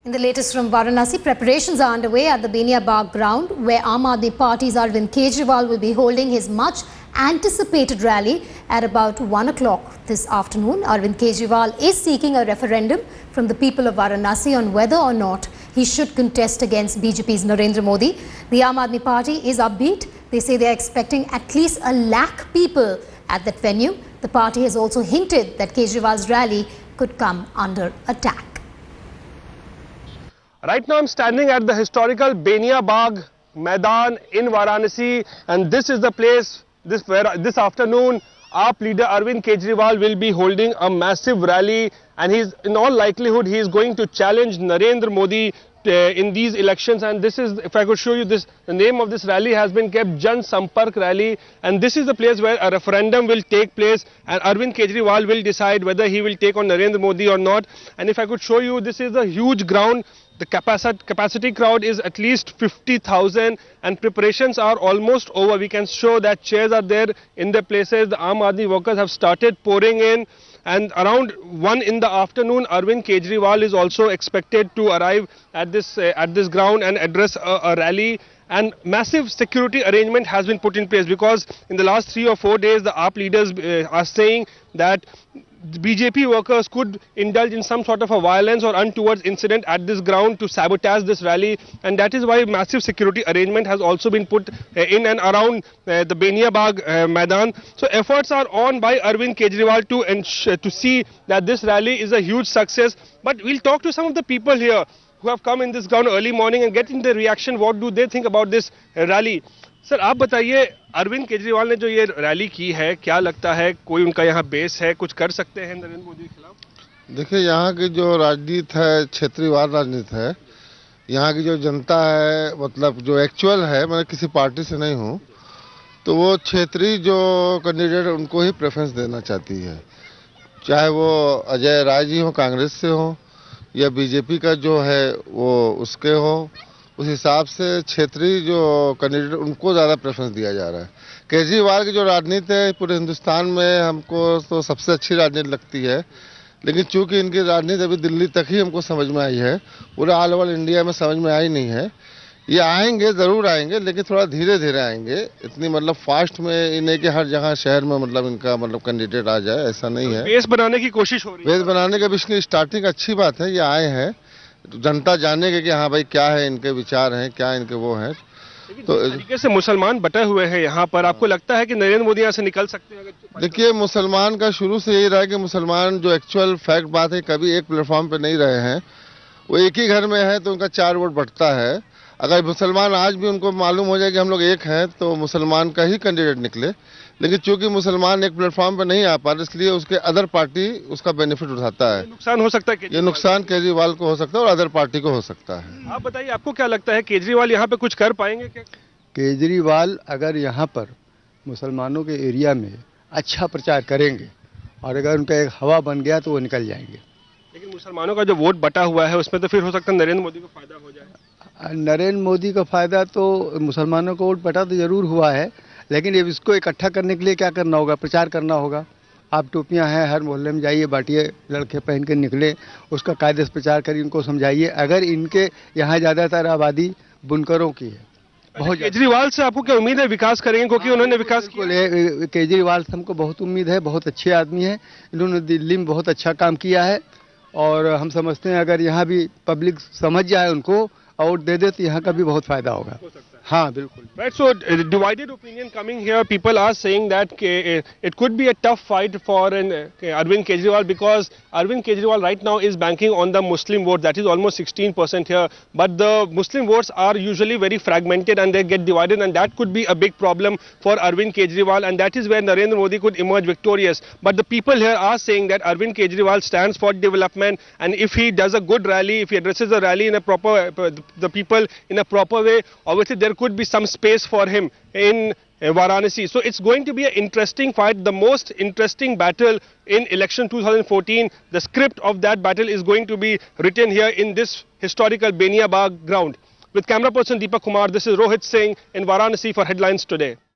In the latest from Varanasi, preparations are underway at the Benia Bagh ground, where Aam Aadmi Party's Arvind Kejriwal will be holding his much anticipated rally at about 1 o'clock this afternoon. Arvind Kejriwal is seeking a referendum from the people of Varanasi on whether or not he should contest against BJP's Narendra Modi. The Aam Aadmi Party is upbeat. They say they are expecting at least 1 lakh people at that venue. The party has also hinted that Kejriwal's rally could come under attack. Right now I'm standing at the historical Benia Bagh Maidan in Varanasi, and this is the place where this afternoon AAP leader Arvind Kejriwal will be holding a massive rally, and in all likelihood he is going to challenge Narendra Modi in these elections. And this is, if I could show you this, the name of this rally has been kept Jan Sampark Rally, and this is the place where a referendum will take place and Arvind Kejriwal will decide whether he will take on Narendra Modi or not. And if I could show you, this is a huge ground. The capacity crowd is at least 50,000 and preparations are almost over. We can show that chairs are there in their places. The Aam Aadmi workers have started pouring in, and around 1 in the afternoon Arvind Kejriwal is also expected to arrive at this ground and address a rally. And massive security arrangement has been put in place, because in the last 3 or 4 days the AAP leaders are saying that the BJP workers could indulge in some sort of a violence or untoward incident at this ground to sabotage this rally, and that is why massive security arrangement has also been put in and around the Benia Bagh Maidan. So efforts are on by Arvind Kejriwal to see that this rally is a huge success. But we'll talk to some of the people here who have come in this ground early morning and get in their reaction. What do they think about this rally? Sir आप बताइए, अरविंद केजरीवाल ने जो ये rally की है, क्या लगता है कोई उनका यहाँ बेस है, कुछ कर सकते हैं नरेंद्र मोदी के खिलाफ? देखिए, यहाँ की जो राजनीति है क्षेत्रीयवाद राजनीति है। यहाँ की जो जनता है, मतलब जो एक्चुअल है, मैं किसी पार्टी से नहीं हूँ, तो वो क्षेत्रीय जो कैंडिडेट उनको ही प्रेफरेंस देना चाहती है, चाहे वो अजय राय जी हो कांग्रेस से हो या बीजेपी का जो है वो उसके हो। उस हिसाब से क्षेत्रीय जो कैंडिडेट उनको ज़्यादा प्रेफरेंस दिया जा रहा है। केजरीवाल की जो राजनीति है पूरे हिंदुस्तान में हमको तो सबसे अच्छी राजनीति लगती है, लेकिन चूंकि इनकी राजनीति अभी दिल्ली तक ही हमको समझ में आई है, पूरे ऑल ओवर इंडिया में समझ में आई नहीं है। ये आएंगे, ज़रूर आएंगे, लेकिन थोड़ा धीरे धीरे आएंगे। इतनी मतलब फास्ट में नहीं कि हर जगह शहर में मतलब इनका मतलब कैंडिडेट आ जाए, ऐसा नहीं है। बेस बनाने की कोशिश हो रही है। बेस बनाने का भी इसकी स्टार्टिंग अच्छी बात है। ये आए हैं, जनता जानेगी कि हाँ भाई क्या है इनके विचार हैं, क्या इनके वो हैं। तो तरीके से मुसलमान बटे हुए हैं यहाँ पर, आपको लगता है कि नरेंद्र मोदी यहाँ से निकल सकते हैं? देखिए, मुसलमान का शुरू से यही रहा है कि मुसलमान जो एक्चुअल फैक्ट बात है, कभी एक प्लेटफॉर्म पे नहीं रहे हैं। वो एक ही घर में है तो उनका 4 वोट बढ़ता है। अगर मुसलमान आज भी उनको मालूम हो जाए कि हम लोग एक हैं, तो मुसलमान का ही कैंडिडेट निकले। लेकिन चूंकि मुसलमान एक प्लेटफॉर्म पर नहीं आ पा रहे, इसलिए उसके अदर पार्टी उसका बेनिफिट उठाता है। नुकसान हो सकता है, ये नुकसान केजरीवाल को हो सकता है और अदर पार्टी को हो सकता है। आप बताइए, आपको क्या लगता है केजरीवाल यहाँ पे कुछ कर पाएंगे क्या? केजरीवाल अगर यहाँ पर मुसलमानों के एरिया में अच्छा प्रचार करेंगे और अगर उनका एक हवा बन गया तो वो निकल जाएंगे। लेकिन मुसलमानों का जो वोट बटा हुआ है उसमें तो फिर हो सकता है नरेंद्र मोदी को फायदा हो जाए। नरेंद्र मोदी का फायदा तो मुसलमानों का वोट बटा तो जरूर हुआ है, लेकिन अब इसको इकट्ठा करने के लिए क्या करना होगा? प्रचार करना होगा। आप टोपियां हैं, हर मोहल्ले में जाइए, बांटिए, लड़के पहन के निकले, उसका कायदे से प्रचार करिए, उनको समझाइए। अगर इनके यहाँ ज़्यादातर आबादी बुनकरों की है। बहुत केजरीवाल से आपको क्या उम्मीद है विकास करेंगे, क्योंकि उन्होंने विकास किया? केजरीवाल से हमको बहुत उम्मीद है, बहुत अच्छे आदमी हैं। इन्होंने दिल्ली में बहुत अच्छा काम किया है और हम समझते हैं अगर यहाँ भी पब्लिक समझ जाए उनको और दे दे तो यहाँ का भी बहुत फायदा होगा। हाँ, बिल्कुल। Right, so divided opinion coming here. People are saying that it could be a tough fight for Arvind Kejriwal, because Arvind Kejriwal right now is banking on the Muslim vote. That is almost 16% here. But the Muslim votes are usually very fragmented and they get divided, and that could be a big problem for Arvind Kejriwal, and that is where Narendra Modi could emerge victorious. But the people here are saying that Arvind Kejriwal stands for development, and if he does a good rally, if he addresses the rally in a proper, the people in a proper way, obviously there could be some space for him in Varanasi. So it's going to be an interesting fight, the most interesting battle in election 2014. The script of that battle is going to be written here in this historical Benia Bagh ground. With camera person Deepak Kumar, this is Rohit Singh in Varanasi for Headlines Today.